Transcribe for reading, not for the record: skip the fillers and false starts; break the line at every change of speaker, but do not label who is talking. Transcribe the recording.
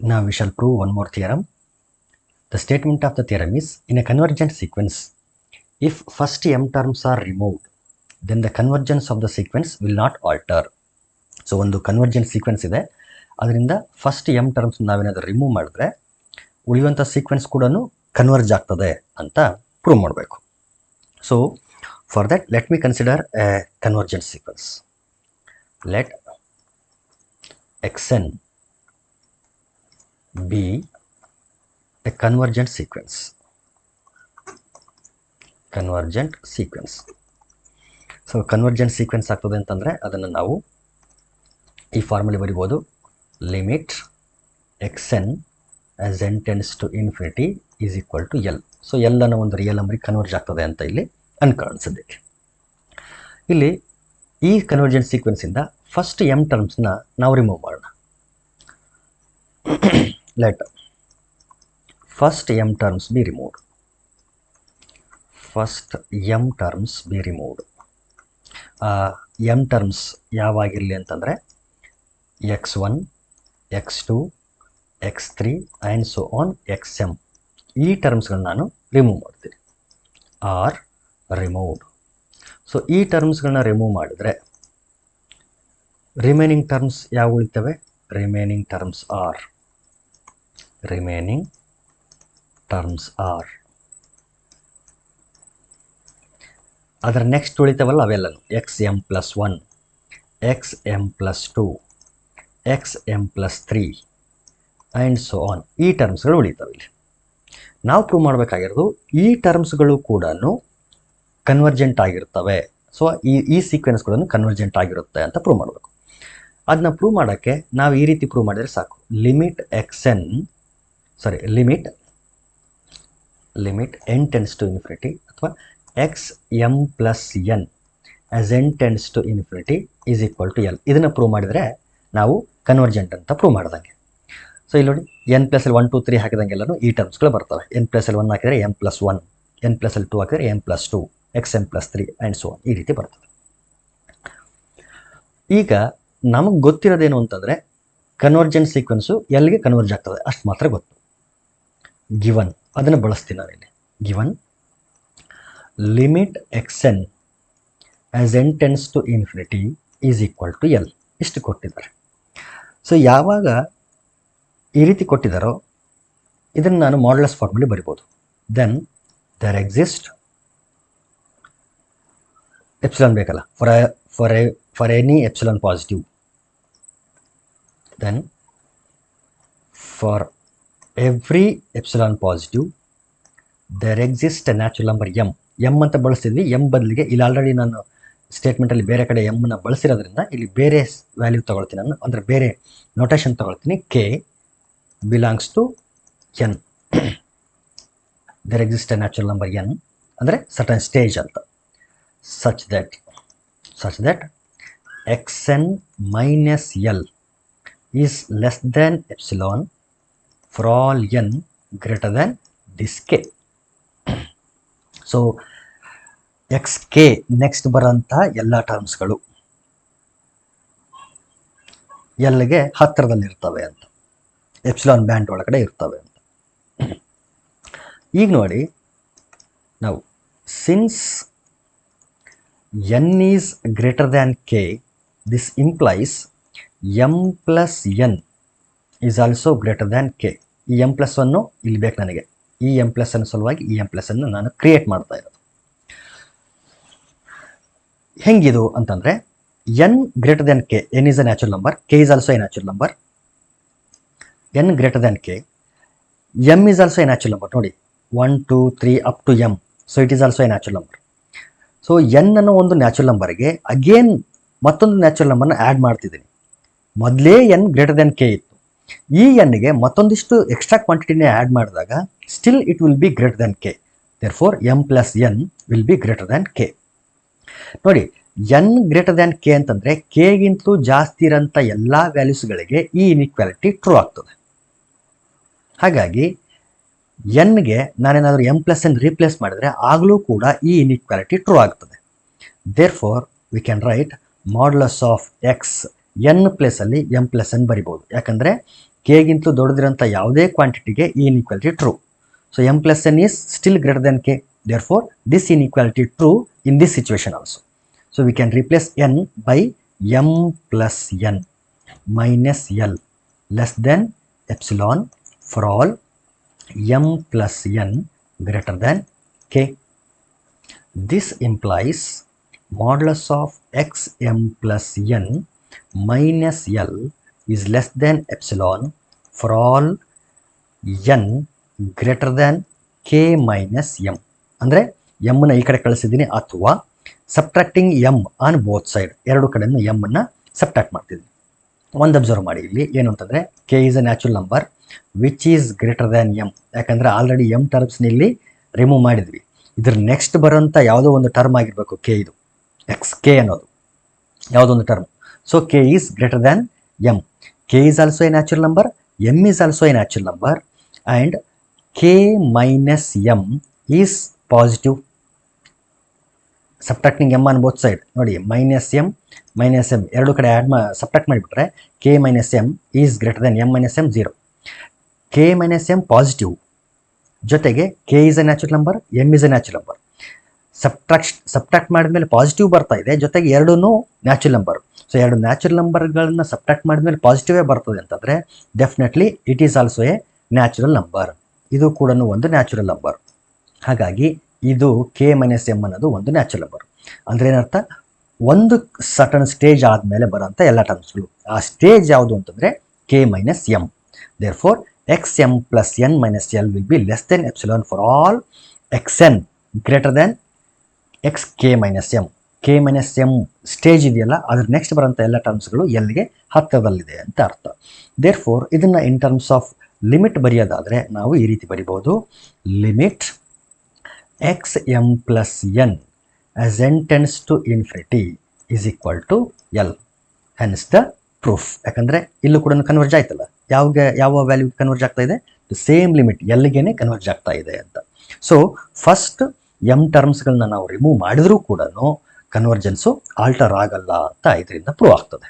Now we shall prove one more theorem. The statement of the theorem is, in a convergent sequence, if first m terms are removed, then the convergence of the sequence will not alter. So ಒಂದು convergent sequence ಇದೆ, ಅದರಿಂದ first m terms ನಾವೇನಾದರೂ remove ಮಾಡಿದ್ರೆ ಉಳಿಯುವಂಥ sequence ಕೂಡ converge ಆಗ್ತದೆ ಅಂತ prove ಮಾಡಬೇಕು. So for that let me consider A convergent sequence. Let xn be a convergent sequence. Convergent sequence. So convergent sequence ಆಗ್ತದೆ ಅಂತಂದರೆ ಅದನ್ನು ನಾವು ಈ ಫಾರ್ಮಲ್ಲಿ ಬರಿಬೋದು. Limit xn as n tends to infinity is equal to L. So L ಅನ್ನೋ ಒಂದು real ನಂಬರಿಗೆ ಕನ್ವರ್ಜ್ ಆಗ್ತದೆ ಅಂತ ಇಲ್ಲಿ ಅನ್ಕೊಳ್ಳೋಣ ಸದ್ಯಕ್ಕೆ. ಇಲ್ಲಿ ಈ ಕನ್ವರ್ಜೆಂಟ್ ಸೀಕ್ವೆನ್ಸಿಂದ ಫಸ್ಟ್ ಎಮ್ ಟರ್ಮ್ಸ್ನ ನಾವು ರಿಮೂವ್ ಮಾಡೋಣ. Let first m terms be removed. First m terms be removed. M terms ಯಾವಾಗಿರಲಿ ಅಂತಂದರೆ x1, x2, x3 and so on xm. ಈ ಟರ್ಮ್ಸ್ಗಳನ್ನ ನಾನು ರಿಮೂವ್ ಮಾಡ್ತೀನಿ. R removed. ಸೊ ಈ ಟರ್ಮ್ಸ್ಗಳನ್ನ ರಿಮೂವ್ ಮಾಡಿದರೆ ರಿಮೈನಿಂಗ್ ಟರ್ಮ್ಸ್ ಯಾವ ಉಳಿತವೆ? Remaining terms are. Remaining terms are. ಅದರ ನೆಕ್ಸ್ಟ್ ಉಳಿತವಲ್ಲ ಅವೆಲ್ಲನು xm+1, xm+2, xm+3 and so on. ಈ ಟರ್ಮ್ಸ್ಗಳು ಉಳಿತಾವೆ. ಇಲ್ಲಿ ನಾವು ಪ್ರೂವ್ ಮಾಡಬೇಕಾಗಿರೋದು ಈ ಟರ್ಮ್ಸ್ಗಳು ಕೂಡ ಕನ್ವರ್ಜೆಂಟ್ ಆಗಿರ್ತವೆ. ಸೊ ಈ ಸೀಕ್ವೆನ್ಸ್ಗಳನ್ನು ಕನ್ವರ್ಜೆಂಟ್ ಆಗಿರುತ್ತೆ ಅಂತ ಪ್ರೂವ್ ಮಾಡಬೇಕು. ಅದನ್ನ ಪ್ರೂವ್ ಮಾಡೋಕ್ಕೆ ನಾವು ಈ ರೀತಿ ಪ್ರೂವ್ ಮಾಡಿದರೆ ಸಾಕು. Limit n tends to infinity ಅಥವಾ xm+n as n tends to infinity is equal to L. ಇದನ್ನು ಪ್ರೂವ್ ಮಾಡಿದರೆ ನಾವು ಕನ್ವರ್ಜೆಂಟ್ ಅಂತ ಪ್ರೂವ್ ಮಾಡ್ದಂಗೆ. ಸೊ ಇಲ್ಲಿ ನೋಡಿ, n+l 1 2 3 ಹಾಕಿದಂಗೆಲ್ಲೂ ಈ ಟರ್ಮ್ಸ್ಗಳು ಬರ್ತವೆ. n+l 1 ಹಾಕಿದರೆ m+1, n+l 2 ಹಾಕಿದರೆ m+2, xm+3 and so on. ಈ ರೀತಿ ಬರ್ತದೆ. ಈಗ ನಮಗೆ ಗೊತ್ತಿರೋದೇನು ಅಂತಂದರೆ ಕನ್ವರ್ಜೆಂಟ್ ಸೀಕ್ವೆನ್ಸು ಎಲ್ಲಿಗೆ ಕನ್ವರ್ಜ್ ಆಗ್ತದೆ ಅಷ್ಟು ಮಾತ್ರ ಗೊತ್ತು. ಗಿವನ್ ಅದನ್ನು ಬಳಸ್ತೀನಿ ನಾನು ಇಲ್ಲಿ. Given limit xn as n tends to infinity is equal to L. ಇಷ್ಟು ಕೊಟ್ಟಿದ್ದಾರೆ. ಸೊ ಯಾವಾಗ ಈ ರೀತಿ ಕೊಟ್ಟಿದ್ದಾರೋ ಇದನ್ನು ನಾನು ಮಾಡ್ಯುಲಸ್ ಫಾರ್ಮಲ್ಲಿ ಬರಿಬೋದು. ದೆನ್ ದೇರ್ ಎಕ್ಸಿಸ್ಟ್ ಎಪ್ಸಿಲಾನ್ ಬೇಕಲ್ಲ for any epsilon positive. Then for every epsilon positive there exist a natural number m ಅಂತ ಬಳಸ್ತಿದ್ವಿ. ಎಮ್ ಬದಲಿಗೆ ಇಲ್ಲಿ ಆಲ್ರೆಡಿ ನಾನು ಸ್ಟೇಟ್ಮೆಂಟಲ್ಲಿ ಬೇರೆ ಕಡೆ ಎಮ್ನ ಬಳಸಿರೋದ್ರಿಂದ ಇಲ್ಲಿ ಬೇರೆ ವ್ಯಾಲ್ಯೂ ತೊಗೊಳ್ತೀನಿ ನಾನು, ಅಂದರೆ ಬೇರೆ ನೊಟೇಷನ್ ತೊಗೊಳ್ತೀನಿ. K belongs to n. There exist a natural number n ಅಂದರೆ ಸರ್ಟನ್ ಸ್ಟೇಜ್ ಅಂತ. such that xn minus L is less than epsilon for all n greater than this k. So xk next ಬರೋಂಥ ಎಲ್ಲ ಟರ್ಮ್ಸ್ಗಳು ಎಲ್ಗೆ ಹತ್ತಿರದಲ್ಲಿರ್ತವೆ ಅಂತ, epsilon band ಒಳಗಡೆ ಇರ್ತವೆ ಅಂತ. ಈಗ ನೋಡಿ, ನಾವು since n is greater than k, this implies m+n is also greater than k. ಈ m+1 ಇಲ್ಲಿ ಬೇಕು ನನಗೆ. ಈ m+n ಸಲುವಾಗಿ ಈ m+n ನಾನು ಕ್ರಿಯೇಟ್ ಮಾಡ್ತಾ ಇರೋದು. ಹೆಂಗಿದು ಅಂತಂದರೆ n greater than k, n is a natural number, k is also a natural number. n greater than k, m is also a natural number. ನೋಡಿ 1 2 3 up to m, so it is also a natural number. So N ಅನ್ನೋ ಒಂದು natural ನಂಬರ್ಗೆ again ಮತ್ತೊಂದು natural ನಂಬರ್ನ add ಮಾಡ್ತಿದ್ದೀನಿ. ಮೊದಲೇ N greater then K ಇತ್ತು. ಈ ಎನ್ಗೆ ಮತ್ತೊಂದಿಷ್ಟು ಎಕ್ಸ್ಟ್ರಾ ಕ್ವಾಂಟಿಟಿನೇ ಆ್ಯಡ್ ಮಾಡಿದಾಗ still it will be greater than K. Therefore m+n will be greater than K. ನೋಡಿ, ಎನ್ ಗ್ರೇಟರ್ ದೆನ್ ಕೆ ಅಂತಂದರೆ ಕೆಗಿಂತಲೂ ಜಾಸ್ತಿ ಇರೋಂಥ ಎಲ್ಲ ವ್ಯಾಲ್ಯೂಸ್ಗಳಿಗೆ ಈ ಇನ್ಇಕ್ವಾಲಿಟಿ ಟ್ರೂ ಆಗ್ತದೆ. ಹಾಗಾಗಿ ಎನ್ಗೆ ನಾನೇನಾದರೂ m+n ರೀಪ್ಲೇಸ್ ಮಾಡಿದರೆ ಆಗಲೂ ಕೂಡ ಈ ಇನ್ಇಕ್ವಾಲಿಟಿ ಟ್ರೂ ಆಗ್ತದೆ. Therefore we can write modulus of X N ಪ್ಲೇಸಲ್ಲಿ m+n ಬರಿಬೋದು. ಯಾಕಂದರೆ ಕೆಗಿಂತಲೂ ದೊಡ್ಡದಿರೋಂಥ ಯಾವುದೇ ಕ್ವಾಂಟಿಟಿಗೆ ಈ inequality true. So m plus n is still greater than k. Therefore, this inequality true in this situation also. So we can replace n by m plus n minus l less than epsilon for all m plus n greater than k. This implies modulus of xm plus n minus l is less than epsilon for all n greater than K minus M. ಅಂದರೆ ಎಮ್ಮನ್ನು ಈ ಕಡೆ ಕಳಿಸಿದ್ದೀನಿ, ಅಥವಾ subtracting M on both side, ಎರಡು ಕಡೆಯೂ ಎಮ್ಮನ್ನು subtract ಮಾಡ್ತಿದ್ದೀನಿ. ಒಂದು observe ಮಾಡಿ, ಇಲ್ಲಿ ಏನು ಅಂತಂದರೆ K is a natural number which is greater than M. ಯಾಕಂದರೆ ಆಲ್ರೆಡಿ ಎಮ್ ಟರ್ಮ್ಸ್ನ ಇಲ್ಲಿ ರಿಮೂವ್ ಮಾಡಿದ್ವಿ. ಇದ್ರ ನೆಕ್ಸ್ಟ್ ಬರೋಂಥ ಯಾವುದೋ ಒಂದು ಟರ್ಮ್ ಆಗಿರಬೇಕು ಕೆ, ಇದು ಎಕ್ಸ್ ಕೆ ಅನ್ನೋದು ಯಾವುದೋ ಒಂದು term. So K is greater than M. K is also A natural number, M is also A natural number, and k minus m is positive. Subtracting m on both side ನೋಡಿ, minus M ಎರಡು ಕಡೆ subtract ಮಾಡಿಬಿಟ್ರೆ k minus m is greater than m minus m 0. k minus m positive, ಜೊತೆಗೆ k is a natural number, m is a natural number. Subtract ಮಾಡಿದ್ಮೇಲೆ positive ಬರ್ತಾ ಇದೆ, ಜೊತೆಗೆ ಎರಡೂ ನ್ಯಾಚುರಲ್ ನಂಬರ್. ಸೊ ಎರಡು ನ್ಯಾಚುರಲ್ ನಂಬರ್ಗಳನ್ನ ಸಬ್ಟ್ರಾಕ್ಟ್ ಮಾಡಿದ್ಮೇಲೆ ಪಾಸಿಟಿವೇ ಬರ್ತದೆ ಅಂತಂದರೆ definitely it is also A natural number. ಇದು ಕೂಡ ಒಂದು ನ್ಯಾಚುರಲ್ ನಂಬರ್. ಹಾಗಾಗಿ ಇದು ಕೆ ಮೈನಸ್ ಎಮ್ ಅನ್ನೋದು ಒಂದು ನ್ಯಾಚುರಲ್ ನಂಬರ್. ಅಂದರೆ ಏನರ್ಥ, ಒಂದು ಸರ್ಟನ್ ಸ್ಟೇಜ್ ಆದಮೇಲೆ ಬರೋಂಥ ಎಲ್ಲ ಟರ್ಮ್ಸ್ಗಳು. ಆ ಸ್ಟೇಜ್ ಯಾವುದು ಅಂತಂದರೆ K minus M. Therefore X M plus N minus L will be less than epsilon for all X N greater than X K minus M. K minus M stage ಇದೆಯಲ್ಲ, ಅದ್ರ next ಬರೋಂಥ ಎಲ್ಲ ಟರ್ಮ್ಸ್ಗಳು ಎಲ್ಗೆ ಹತ್ತಿರದಲ್ಲಿದೆ ಅಂತ ಅರ್ಥ. Therefore ಫೋರ್ ಇದನ್ನು in terms of limit ಬರೆಯೋದಾದರೆ ನಾವು ಈ ರೀತಿ ಬರಿಬೋದು, limit x M plus n as n tends to infinity is equal to l. Hence the proof. ಯಾಕಂದರೆ ಇಲ್ಲೂ ಕೂಡ ಕನ್ವರ್ಜ್ ಆಯ್ತಲ್ಲ, ಯಾವ ವ್ಯಾಲ್ಯೂ ಕನ್ವರ್ಜ್ ಆಗ್ತಾ ಇದೆ, ಸೇಮ್ ಲಿಮಿಟ್ ಎಲ್ಲಿಗೇನೆ ಕನ್ವರ್ಜ್ ಆಗ್ತಾ ಇದೆ ಅಂತ. ಸೊ ಫಸ್ಟ್ ಎಮ್ ಟರ್ಮ್ಸ್ಗಳನ್ನ ನಾವು ರಿಮೂವ್ ಮಾಡಿದ್ರೂ ಕೂಡ ಕನ್ವರ್ಜೆನ್ಸು ಆಲ್ಟರ್ ಆಗಲ್ಲ ಅಂತ ಇದರಿಂದ ಪ್ರೂವ್ ಆಗ್ತದೆ.